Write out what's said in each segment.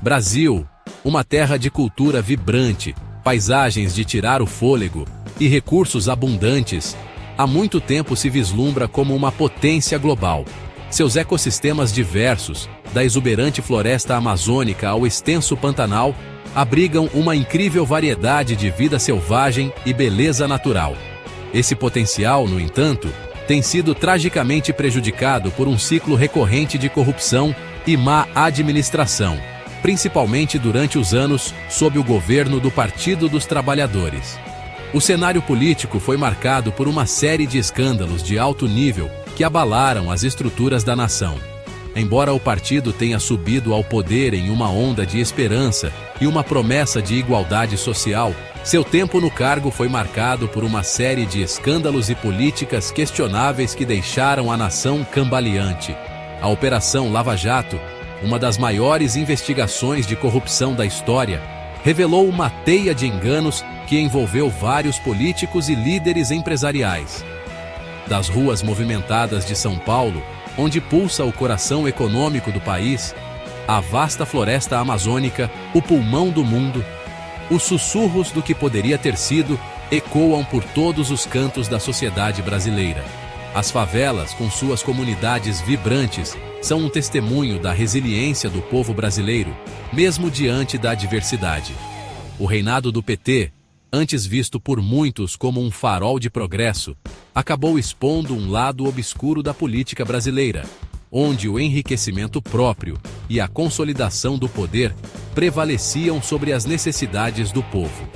Brasil, uma terra de cultura vibrante, paisagens de tirar o fôlego e recursos abundantes, há muito tempo se vislumbra como uma potência global. Seus ecossistemas diversos, da exuberante floresta amazônica ao extenso Pantanal, abrigam uma incrível variedade de vida selvagem e beleza natural. Esse potencial, no entanto, tem sido tragicamente prejudicado por um ciclo recorrente de corrupção e má administração, principalmente durante os anos sob o governo do Partido dos Trabalhadores. O cenário político foi marcado por uma série de escândalos de alto nível que abalaram as estruturas da nação. Embora o partido tenha subido ao poder em uma onda de esperança e uma promessa de igualdade social, seu tempo no cargo foi marcado por uma série de escândalos e políticas questionáveis que deixaram a nação cambaleante. A Operação Lava Jato, uma das maiores investigações de corrupção da história, revelou uma teia de enganos que envolveu vários políticos e líderes empresariais. Das ruas movimentadas de São Paulo, onde pulsa o coração econômico do país, à vasta floresta amazônica, o pulmão do mundo, os sussurros do que poderia ter sido ecoam por todos os cantos da sociedade brasileira. As favelas, com suas comunidades vibrantes, são um testemunho da resiliência do povo brasileiro, mesmo diante da adversidade. O reinado do PT, antes visto por muitos como um farol de progresso, acabou expondo um lado obscuro da política brasileira, onde o enriquecimento próprio e a consolidação do poder prevaleciam sobre as necessidades do povo.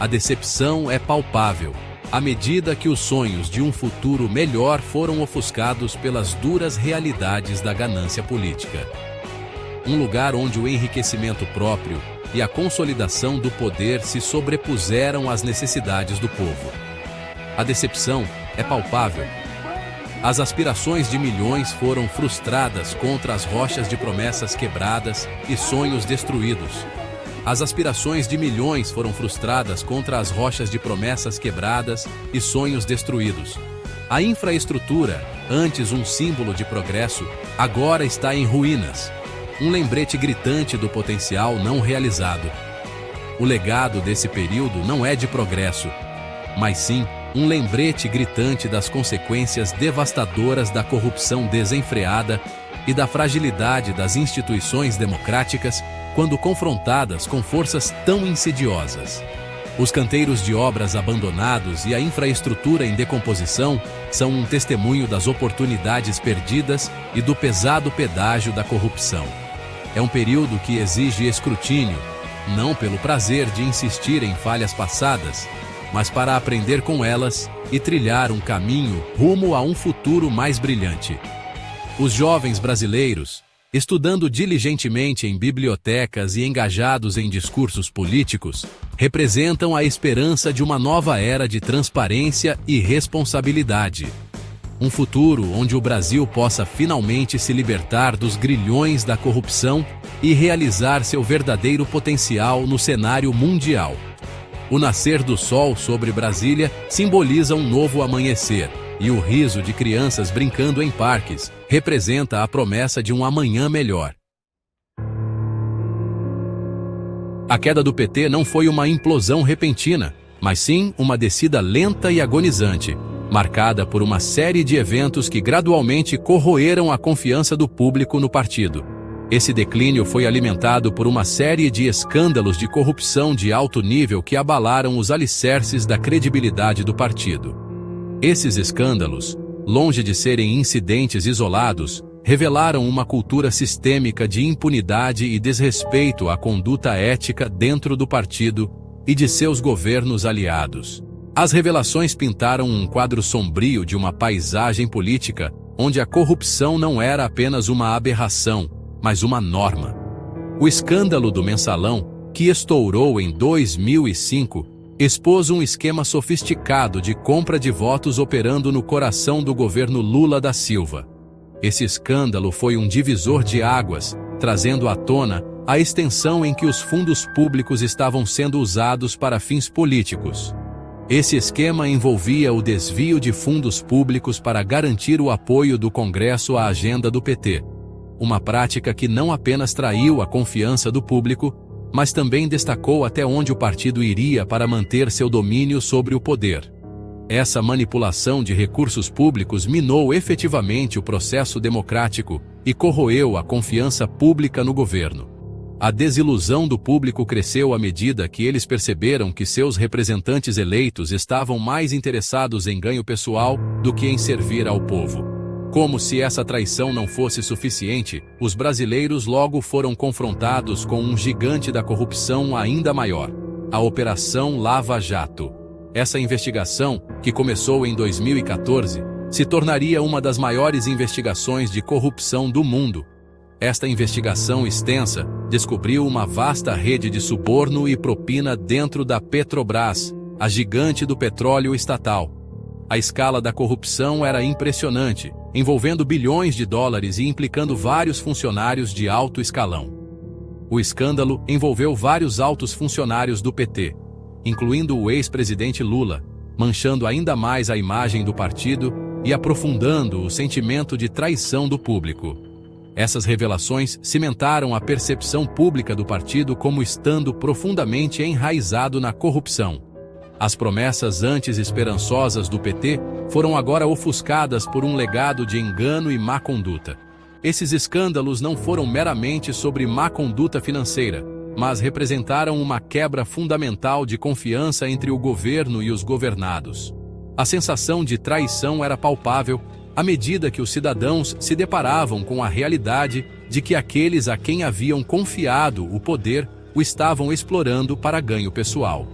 A decepção é palpável, à medida que os sonhos de um futuro melhor foram ofuscados pelas duras realidades da ganância política. Um lugar onde o enriquecimento próprio e a consolidação do poder se sobrepuseram às necessidades do povo. A decepção é palpável. As aspirações de milhões foram frustradas contra as rochas de promessas quebradas e sonhos destruídos. As aspirações de milhões foram frustradas contra as rochas de promessas quebradas e sonhos destruídos. A infraestrutura, antes um símbolo de progresso, agora está em ruínas. Um lembrete gritante do potencial não realizado. O legado desse período não é de progresso, mas sim um lembrete gritante das consequências devastadoras da corrupção desenfreada e da fragilidade das instituições democráticas quando confrontadas com forças tão insidiosas. Os canteiros de obras abandonados e a infraestrutura em decomposição são um testemunho das oportunidades perdidas e do pesado pedágio da corrupção. É um período que exige escrutínio, não pelo prazer de insistir em falhas passadas, mas para aprender com elas e trilhar um caminho rumo a um futuro mais brilhante. Os jovens brasileiros, estudando diligentemente em bibliotecas e engajados em discursos políticos, representam a esperança de uma nova era de transparência e responsabilidade. Um futuro onde o Brasil possa finalmente se libertar dos grilhões da corrupção e realizar seu verdadeiro potencial no cenário mundial. O nascer do sol sobre Brasília simboliza um novo amanhecer, e o riso de crianças brincando em parques representa a promessa de um amanhã melhor. A queda do PT não foi uma implosão repentina, mas sim uma descida lenta e agonizante, marcada por uma série de eventos que gradualmente corroeram a confiança do público no partido. Esse declínio foi alimentado por uma série de escândalos de corrupção de alto nível que abalaram os alicerces da credibilidade do partido. Esses escândalos, longe de serem incidentes isolados, revelaram uma cultura sistêmica de impunidade e desrespeito à conduta ética dentro do partido e de seus governos aliados. As revelações pintaram um quadro sombrio de uma paisagem política onde a corrupção não era apenas uma aberração, mas uma norma. O escândalo do Mensalão, que estourou em 2005, expôs um esquema sofisticado de compra de votos operando no coração do governo Lula da Silva. Esse escândalo foi um divisor de águas, trazendo à tona a extensão em que os fundos públicos estavam sendo usados para fins políticos. Esse esquema envolvia o desvio de fundos públicos para garantir o apoio do Congresso à agenda do PT. Uma prática que não apenas traiu a confiança do público, mas também destacou até onde o partido iria para manter seu domínio sobre o poder. Essa manipulação de recursos públicos minou efetivamente o processo democrático e corroeu a confiança pública no governo. A desilusão do público cresceu à medida que eles perceberam que seus representantes eleitos estavam mais interessados em ganho pessoal do que em servir ao povo. Como se essa traição não fosse suficiente, os brasileiros logo foram confrontados com um gigante da corrupção ainda maior: a Operação Lava Jato. Essa investigação, que começou em 2014, se tornaria uma das maiores investigações de corrupção do mundo. Esta investigação extensa descobriu uma vasta rede de suborno e propina dentro da Petrobras, a gigante do petróleo estatal. A escala da corrupção era impressionante, envolvendo bilhões de dólares e implicando vários funcionários de alto escalão. O escândalo envolveu vários altos funcionários do PT, incluindo o ex-presidente Lula, manchando ainda mais a imagem do partido e aprofundando o sentimento de traição do público. Essas revelações cimentaram a percepção pública do partido como estando profundamente enraizado na corrupção. As promessas antes esperançosas do PT foram agora ofuscadas por um legado de engano e má conduta. Esses escândalos não foram meramente sobre má conduta financeira, mas representaram uma quebra fundamental de confiança entre o governo e os governados. A sensação de traição era palpável à medida que os cidadãos se deparavam com a realidade de que aqueles a quem haviam confiado o poder o estavam explorando para ganho pessoal.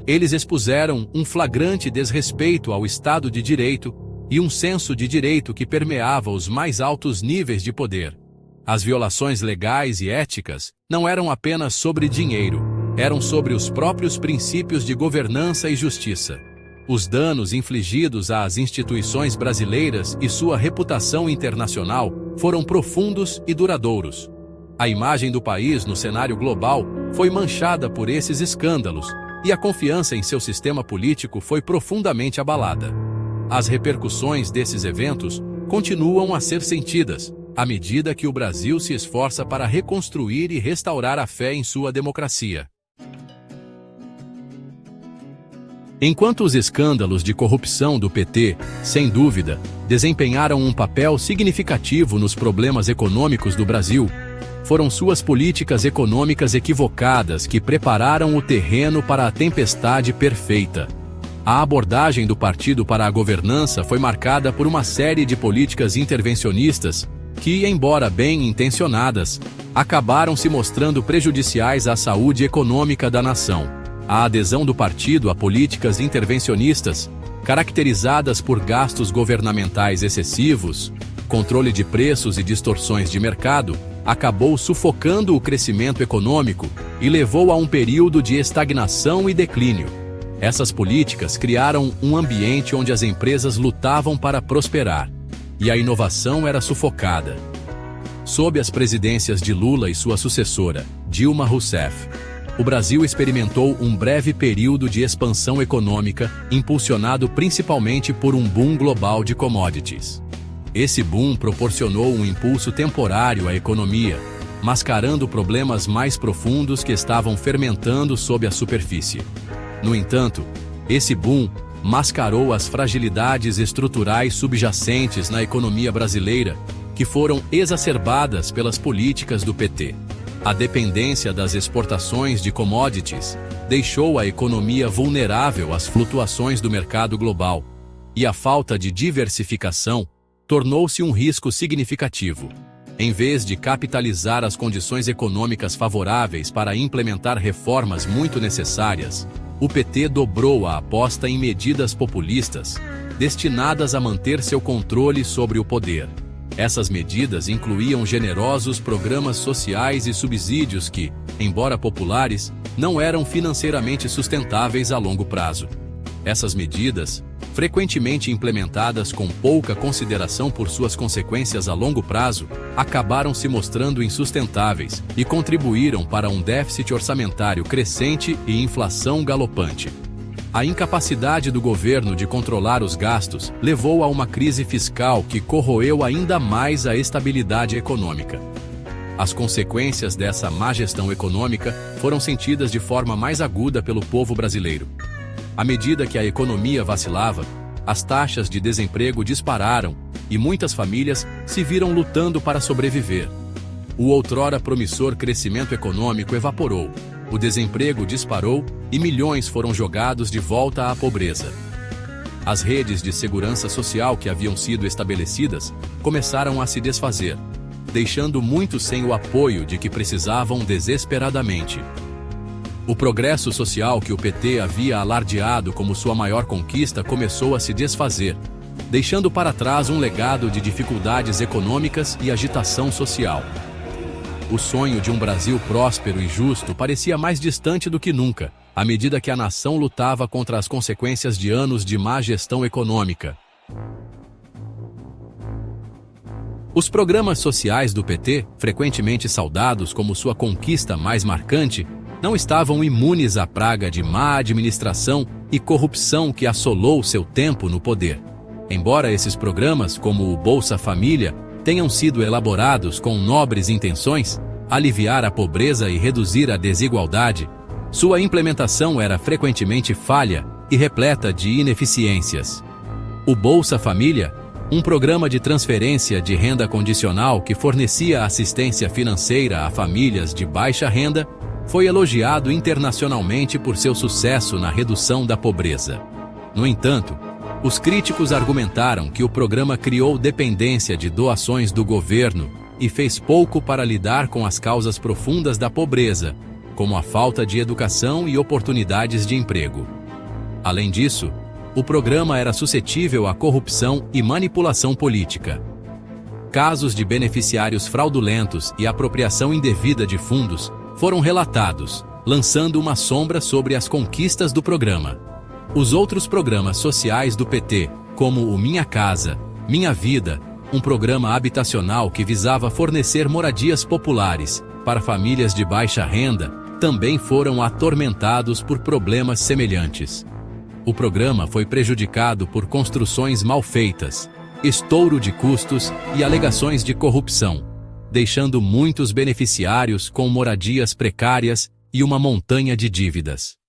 Eles expuseram um flagrante desrespeito ao Estado de Direito e um senso de direito que permeava os mais altos níveis de poder. As violações legais e éticas não eram apenas sobre dinheiro, eram sobre os próprios princípios de governança e justiça. Os danos infligidos às instituições brasileiras e sua reputação internacional foram profundos e duradouros. A imagem do país no cenário global foi manchada por esses escândalos, e a confiança em seu sistema político foi profundamente abalada. As repercussões desses eventos continuam a ser sentidas, à medida que o Brasil se esforça para reconstruir e restaurar a fé em sua democracia. Enquanto os escândalos de corrupção do PT, sem dúvida, desempenharam um papel significativo nos problemas econômicos do Brasil, foram suas políticas econômicas equivocadas que prepararam o terreno para a tempestade perfeita. A abordagem do partido para a governança foi marcada por uma série de políticas intervencionistas que, embora bem intencionadas, acabaram se mostrando prejudiciais à saúde econômica da nação. A adesão do partido a políticas intervencionistas, caracterizadas por gastos governamentais excessivos, controle de preços e distorções de mercado, acabou sufocando o crescimento econômico e levou a um período de estagnação e declínio. Essas políticas criaram um ambiente onde as empresas lutavam para prosperar, e a inovação era sufocada. Sob as presidências de Lula e sua sucessora, Dilma Rousseff, o Brasil experimentou um breve período de expansão econômica, impulsionado principalmente por um boom global de commodities. Esse boom proporcionou um impulso temporário à economia, mascarando problemas mais profundos que estavam fermentando sob a superfície. No entanto, esse boom mascarou as fragilidades estruturais subjacentes na economia brasileira, que foram exacerbadas pelas políticas do PT. A dependência das exportações de commodities deixou a economia vulnerável às flutuações do mercado global, e a falta de diversificação tornou-se um risco significativo. Em vez de capitalizar as condições econômicas favoráveis para implementar reformas muito necessárias, o PT dobrou a aposta em medidas populistas, destinadas a manter seu controle sobre o poder. Essas medidas incluíam generosos programas sociais e subsídios que, embora populares, não eram financeiramente sustentáveis a longo prazo. Essas medidas, frequentemente implementadas com pouca consideração por suas consequências a longo prazo, acabaram se mostrando insustentáveis e contribuíram para um déficit orçamentário crescente e inflação galopante. A incapacidade do governo de controlar os gastos levou a uma crise fiscal que corroeu ainda mais a estabilidade econômica. As consequências dessa má gestão econômica foram sentidas de forma mais aguda pelo povo brasileiro. À medida que a economia vacilava, as taxas de desemprego dispararam e muitas famílias se viram lutando para sobreviver. O outrora promissor crescimento econômico evaporou, o desemprego disparou e milhões foram jogados de volta à pobreza. As redes de segurança social que haviam sido estabelecidas começaram a se desfazer, deixando muitos sem o apoio de que precisavam desesperadamente. O progresso social que o PT havia alardeado como sua maior conquista começou a se desfazer, deixando para trás um legado de dificuldades econômicas e agitação social. O sonho de um Brasil próspero e justo parecia mais distante do que nunca, à medida que a nação lutava contra as consequências de anos de má gestão econômica. Os programas sociais do PT, frequentemente saudados como sua conquista mais marcante, não estavam imunes à praga de má administração e corrupção que assolou seu tempo no poder. Embora esses programas, como o Bolsa Família, tenham sido elaborados com nobres intenções, aliviar a pobreza e reduzir a desigualdade, sua implementação era frequentemente falha e repleta de ineficiências. O Bolsa Família, um programa de transferência de renda condicional que fornecia assistência financeira a famílias de baixa renda, foi elogiado internacionalmente por seu sucesso na redução da pobreza. No entanto, os críticos argumentaram que o programa criou dependência de doações do governo e fez pouco para lidar com as causas profundas da pobreza, como a falta de educação e oportunidades de emprego. Além disso, o programa era suscetível à corrupção e manipulação política. Casos de beneficiários fraudulentos e apropriação indevida de fundos foram relatados, lançando uma sombra sobre as conquistas do programa. Os outros programas sociais do PT, como o Minha Casa, Minha Vida, um programa habitacional que visava fornecer moradias populares para famílias de baixa renda, também foram atormentados por problemas semelhantes. O programa foi prejudicado por construções mal feitas, estouro de custos e alegações de corrupção, deixando muitos beneficiários com moradias precárias e uma montanha de dívidas.